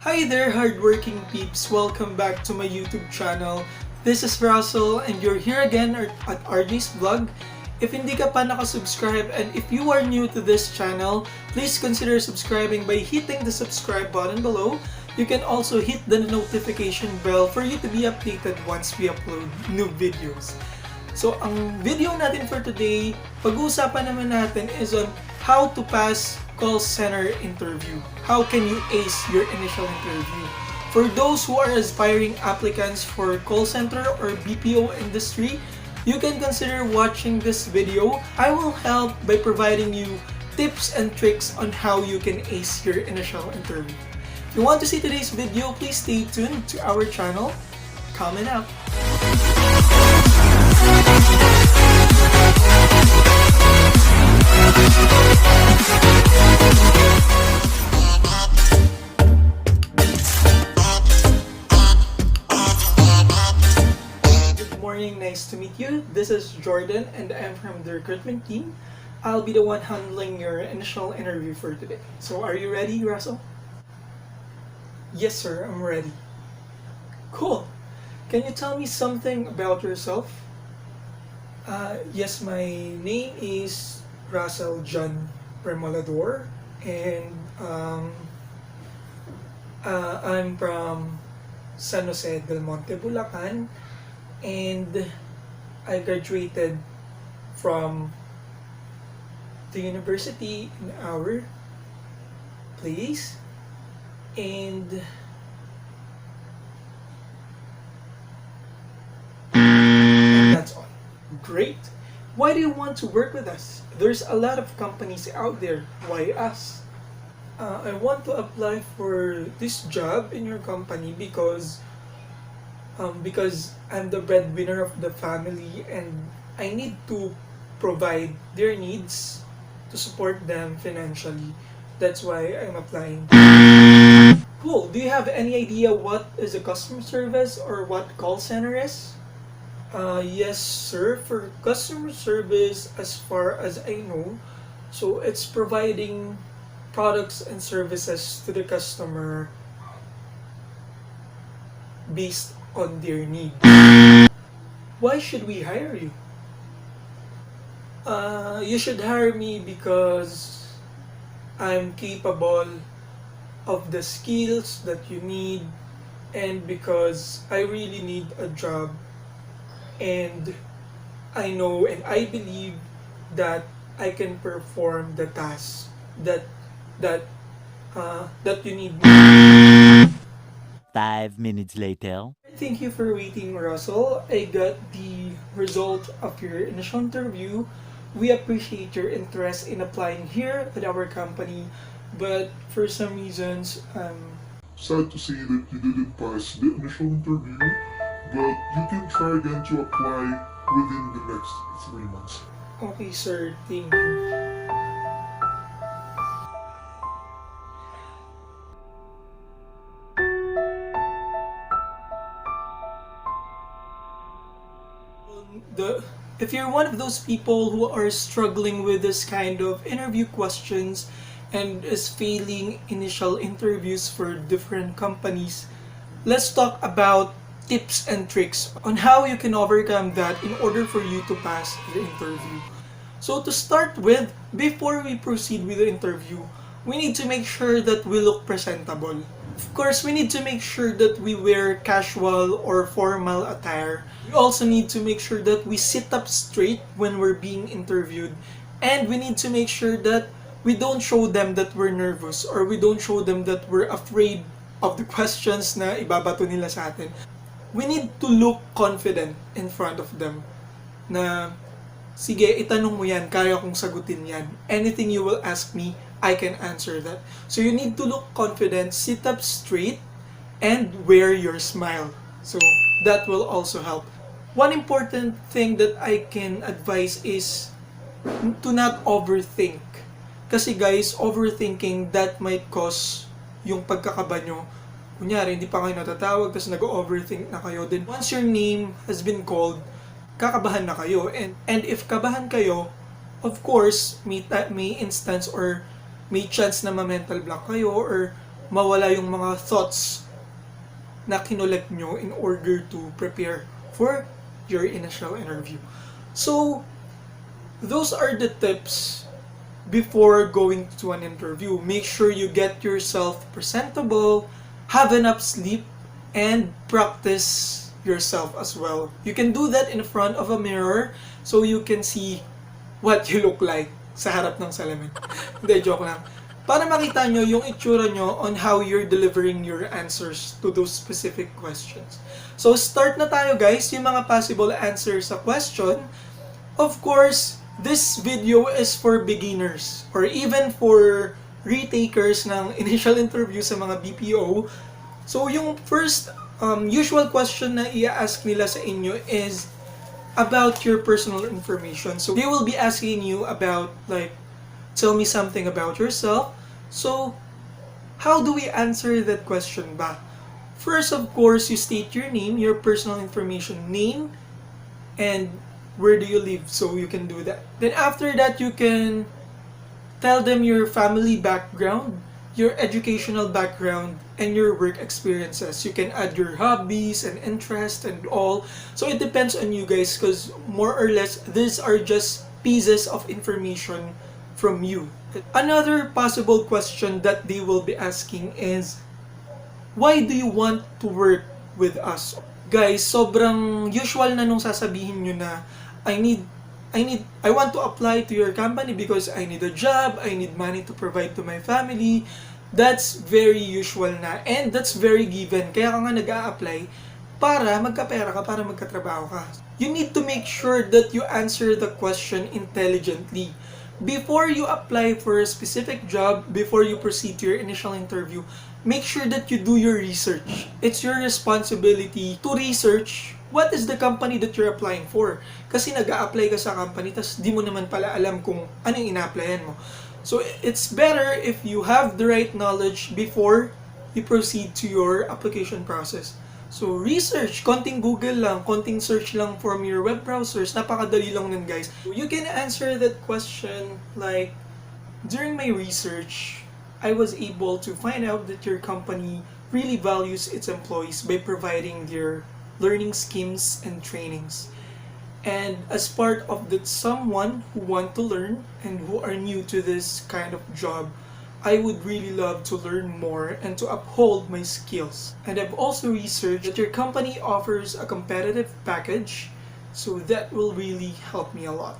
Hi there, hardworking peeps! Welcome back to my YouTube channel. This is Russell and you're here again at RJ's Vlog. If hindi ka pa nakasubscribe and if you are new to this channel, please consider subscribing by hitting the subscribe button below. You can also hit the notification bell for you to be updated once we upload new videos. So, ang video natin for today, pag-uusapan naman natin is on how to pass call center interview. How can you ace your initial interview? For those who are aspiring applicants for call center or BPO industry, you can consider watching this video. I will help by providing you tips and tricks on how you can ace your initial interview. If you want to see today's video, please stay tuned to our channel. Comment out. Nice to meet you. This is Jordan and I'm from the recruitment team. I'll be the one handling your initial interview for today. So are you ready, Russell? Yes sir, I'm ready. Cool. Can you tell me something about yourself? Yes, my name is Russel John Remolador and I'm from San Jose del Monte, Bulacan, and I graduated from the university in our place, and that's all. Great. Why do you want to work with us? There's a lot of companies out there. Why us? I want to apply for this job in your company because I'm the breadwinner of the family and I need to provide their needs to support them financially. That's why I'm applying. Cool. Do you have any idea what is a customer service or what call center is? Yes, sir. For customer service, as far as I know, so it's providing products and services to the customer based on their need. Why should we hire you? You should hire me because I'm capable of the skills that you need and because I really need a job and I know and I believe that I can perform the task that you need. 5 minutes later. Thank you for waiting, Russell. I got the result of your initial interview. We appreciate your interest in applying here at our company, but for some reasons, Sad to say that you didn't pass the initial interview, but you can try again to apply within the next 3 months. okay, sir, thank you. If you're one of those people who are struggling with this kind of interview questions and is failing initial interviews for different companies, let's talk about tips and tricks on how you can overcome that in order for you to pass the interview. So to start with, before we proceed with the interview, we need to make sure that we look presentable. Of course, we need to make sure that we wear casual or formal attire. We also need to make sure that we sit up straight when we're being interviewed. And we need to make sure that we don't show them that we're nervous or we don't show them that we're afraid of the questions na ibabato nila sa atin. We need to look confident in front of them. Na, sige, itanong mo yan, kaya kong sagutin yan. Anything you will ask me, I can answer that. So you need to look confident, sit up straight, and wear your smile. So that will also help. One important thing that I can advise is to not overthink. Kasi guys, overthinking, that might cause yung pagkakaba nyo. Kunyari, hindi pa kayo natatawag, tapos nag-overthink na kayo. Then once your name has been called, kakabahan na kayo. And if kabahan kayo, of course, may instance or may chance na ma-mental block kayo or mawala yung mga thoughts na kinolect nyo in order to prepare for your initial interview. So, those are the tips before going to an interview. Make sure you get yourself presentable, have enough sleep, and practice yourself as well. You can do that in front of a mirror so you can see what you look like sa harap ng salamin. Hindi, joke lang. Para makita nyo yung itsura nyo on how you're delivering your answers to those specific questions. So, start na tayo guys, yung mga possible answers sa question. Of course, this video is for beginners or even for retakers ng initial interview sa mga BPO. So, yung first usual question na i-ask nila sa inyo is about your personal information. So, they will be asking you about like, tell me something about yourself. So, how do we answer that question ba? First, of course, you state your name, your personal information, name, and where do you live, so you can do that. Then after that, you can tell them your family background, your educational background, and your work experiences. You can add your hobbies and interests and all. So it depends on you guys because more or less, these are just pieces of information from you. Another possible question that they will be asking is, why do you want to work with us? Guys, sobrang usual na nung sasabihin nyo na, I want to apply to your company because I need a job, I need money to provide to my family. That's very usual na, and that's very given. Kaya ka nga nag-a-apply para magkapera ka, para magkatrabaho ka. You need to make sure that you answer the question intelligently. Before you apply for a specific job, before you proceed to your initial interview, make sure that you do your research. It's your responsibility to research what is the company that you're applying for. Kasi nag-a-apply ka sa company, tas di mo naman pala alam kung ano yung ina-applyan mo. So, it's better if you have the right knowledge before you proceed to your application process. So, research, konting Google lang, konting search lang from your web browsers, napakadali lang nun guys. You can answer that question like, during my research, I was able to find out that your company really values its employees by providing their learning schemes and trainings. And as part of that, someone who want to learn and who are new to this kind of job, I would really love to learn more and to uphold my skills. And I've also researched that your company offers a competitive package, so that will really help me a lot.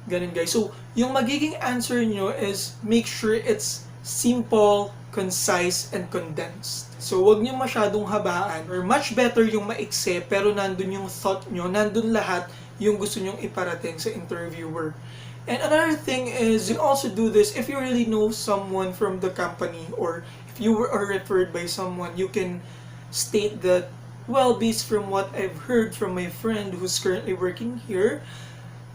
Ganun guys. So, yung magiging answer nyo is make sure it's simple, concise, and condensed. So, wag nyo masyadong habaan, or much better yung maikse pero nandun yung thought nyo, nandun lahat yung gusto nyong iparating sa interviewer. And another thing is, you can also do this if you really know someone from the company, or if you are referred by someone, you can state that, well, based from what I've heard from my friend who's currently working here,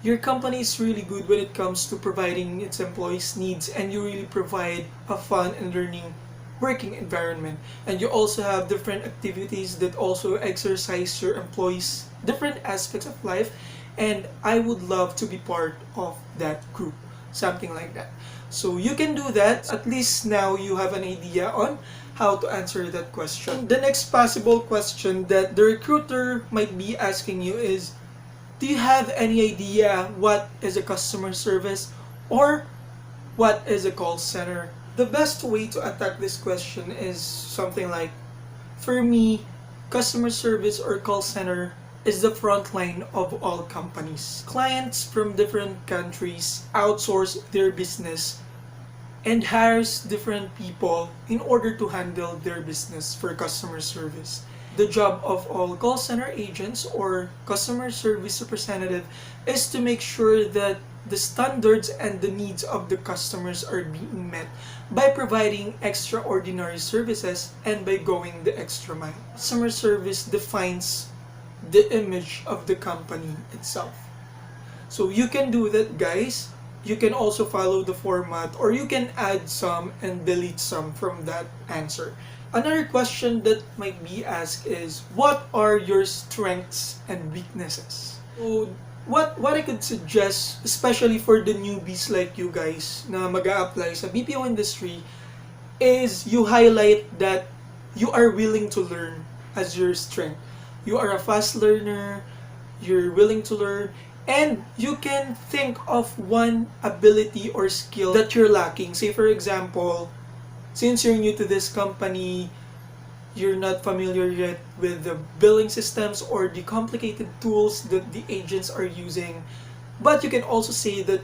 your company is really good when it comes to providing its employees' needs, and you really provide a fun and learning working environment. And you also have different activities that also exercise your employees' different aspects of life, and I would love to be part of that group. Something like that. So you can do that. At least now you have an idea on how to answer that question. The next possible question that the recruiter might be asking you is, do you have any idea what is a customer service or what is a call center? The best way to attack this question is something like, for me, customer service or call center is the front line of all companies. Clients from different countries outsource their business and hires different people in order to handle their business for customer service. The job of all call center agents or customer service representative is to make sure that the standards and the needs of the customers are being met by providing extraordinary services and by going the extra mile. Customer service defines the image of the company itself. So you can do that guys. You can also follow the format, or you can add some and delete some from that answer. Another question that might be asked is, what are your strengths and weaknesses? So, what I could suggest, especially for the newbies like you guys na mag-a-apply sa BPO industry, is you highlight that you are willing to learn as your strength. You are a fast learner, you're willing to learn, and you can think of one ability or skill that you're lacking. Say, for example, since you're new to this company, you're not familiar yet with the billing systems or the complicated tools that the agents are using. But you can also say that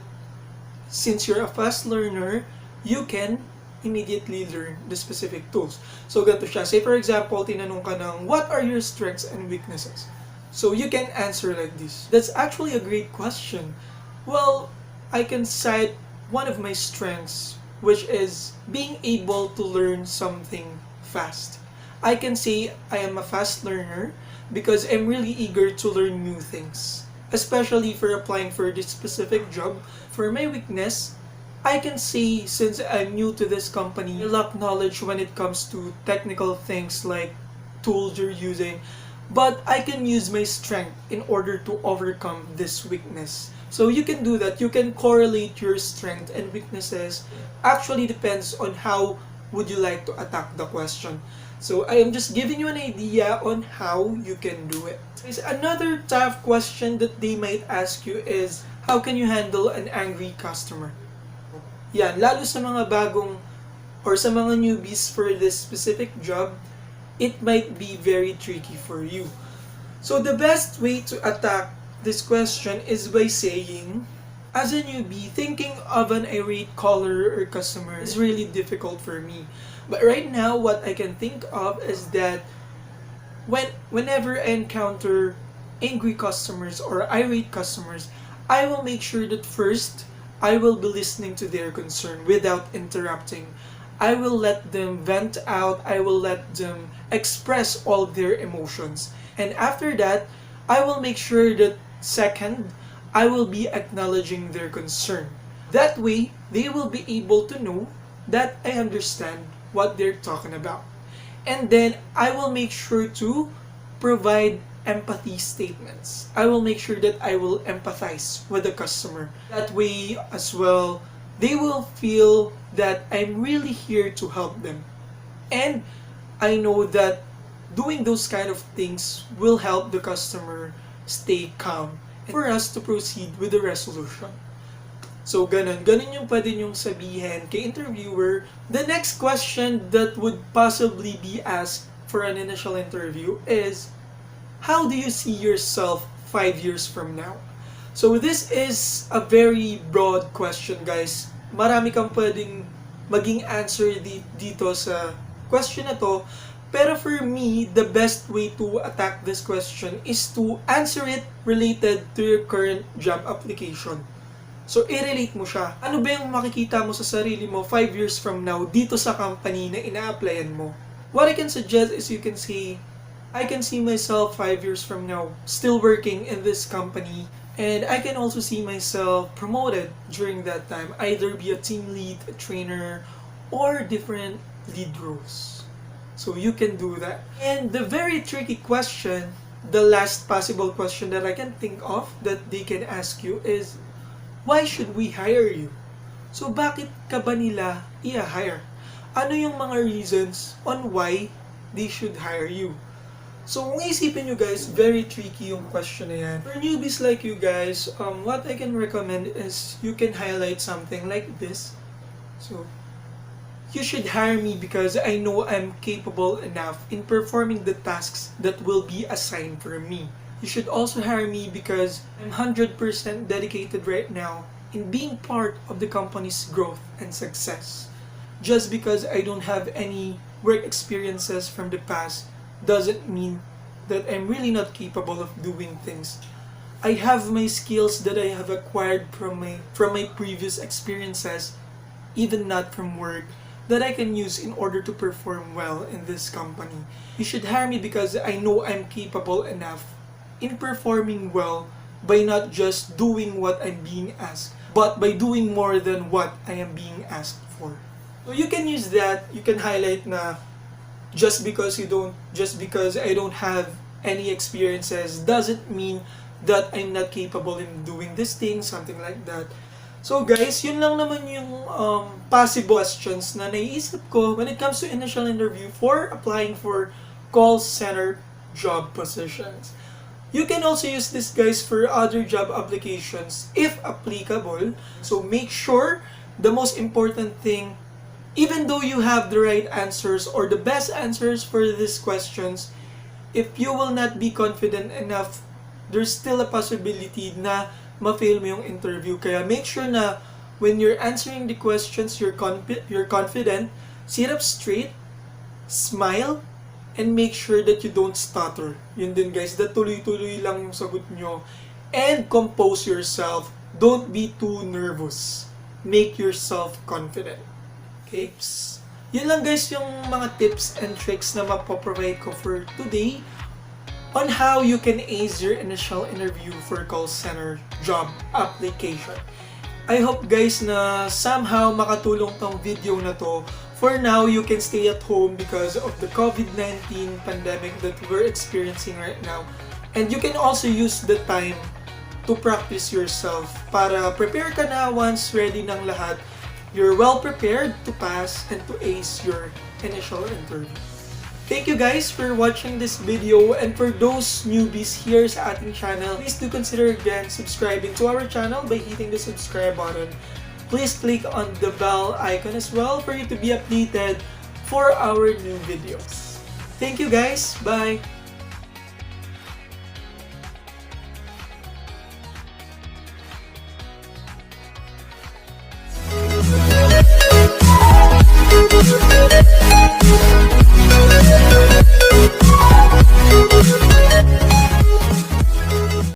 since you're a fast learner, you can immediately learn the specific tools. So, ganito siya. Say, for example, tinanong ka ng, what are your strengths and weaknesses? So, you can answer like this. That's actually a great question. Well, I can cite one of my strengths, which is being able to learn something fast. I can say I am a fast learner because I'm really eager to learn new things, especially for applying for this specific job. For my weakness, I can say since I'm new to this company, I lack knowledge when it comes to technical things like tools you're using, but I can use my strength in order to overcome this weakness. So you can do that. You can correlate your strength and weaknesses. Actually depends on how would you like to attack the question. So I am just giving you an idea on how you can do it. Another tough question that they might ask you is, how can you handle an angry customer? Yan, lalo sa mga bagong or sa mga newbies for this specific job, it might be very tricky for you. So the best way to attack this question is by saying, as a newbie, thinking of an irate caller or customer is really difficult for me. But right now, what I can think of is that whenever I encounter angry customers or irate customers, I will make sure that first, I will be listening to their concern without interrupting. I will let them vent out, I will let them express all their emotions. And after that, I will make sure that second, I will be acknowledging their concern. That way, they will be able to know that I understand what they're talking about. And then I will make sure to provide empathy statements. I will make sure that I will empathize with the customer. That way as well, they will feel that I'm really here to help them. And I know that doing those kind of things will help the customer stay calm for us to proceed with the resolution. So, ganun yung pwede nyong sabihin kay interviewer. The next question that would possibly be asked for an initial interview is, how do you see yourself 5 years from now? So, this is a very broad question, guys. Marami kang pwedeng maging answer dito sa question na to. Pero for me, the best way to attack this question is to answer it related to your current job application. So, i-relate mo siya. Ano ba yung makikita mo sa sarili mo 5 years from now dito sa company na ina-applyan mo? What I can suggest is you can say, I can see myself 5 years from now still working in this company, and I can also see myself promoted during that time, either be a team lead, a trainer, or different lead roles. So you can do that. And the very tricky question, the last possible question that I can think of that they can ask you is, why should we hire you? So bakit ka ba nila i-hire? Ano yung mga reasons on why they should hire you? So kung isipin nyo guys, very tricky yung question na yan. For newbies like you guys, what I can recommend is you can highlight something like this. So, you should hire me because I know I'm capable enough in performing the tasks that will be assigned for me. You should also hire me because I'm 100% dedicated right now in being part of the company's growth and success. Just because I don't have any work experiences from the past doesn't mean that I'm really not capable of doing things. I have my skills that I have acquired from my previous experiences, even not from work, that I can use in order to perform well in this company. You should hire me because I know I'm capable enough in performing well by not just doing what I'm being asked, but by doing more than what I am being asked for. So you can use that, you can highlight na just because I don't have any experiences doesn't mean that I'm not capable in doing this thing, something like that. So guys, yun lang naman yung possible questions na naiisip ko when it comes to initial interview for applying for call center job positions. You can also use this guys for other job applications if applicable. So make sure the most important thing, even though you have the right answers or the best answers for these questions, if you will not be confident enough, there's still a possibility na ma-fail mo yung interview. Kaya make sure na when you're answering the questions, you're confident, sit up straight, smile, and make sure that you don't stutter. Yun din guys, that tuloy-tuloy lang yung sagot nyo. And compose yourself. Don't be too nervous. Make yourself confident. Okay? Yun lang guys yung mga tips and tricks na mapoprovide ko for today on how you can ace your initial interview for call center job application. I hope guys na somehow makatulong tong video na to. For now, you can stay at home because of the COVID-19 pandemic that we're experiencing right now. And you can also use the time to practice yourself para prepare ka na once ready ng lahat. You're well prepared to pass and to ace your initial interview. Thank you guys for watching this video, and for those newbies here sa ating channel, please do consider again subscribing to our channel by hitting the subscribe button. Please click on the bell icon as well for you to be updated for our new videos. Thank you guys, bye!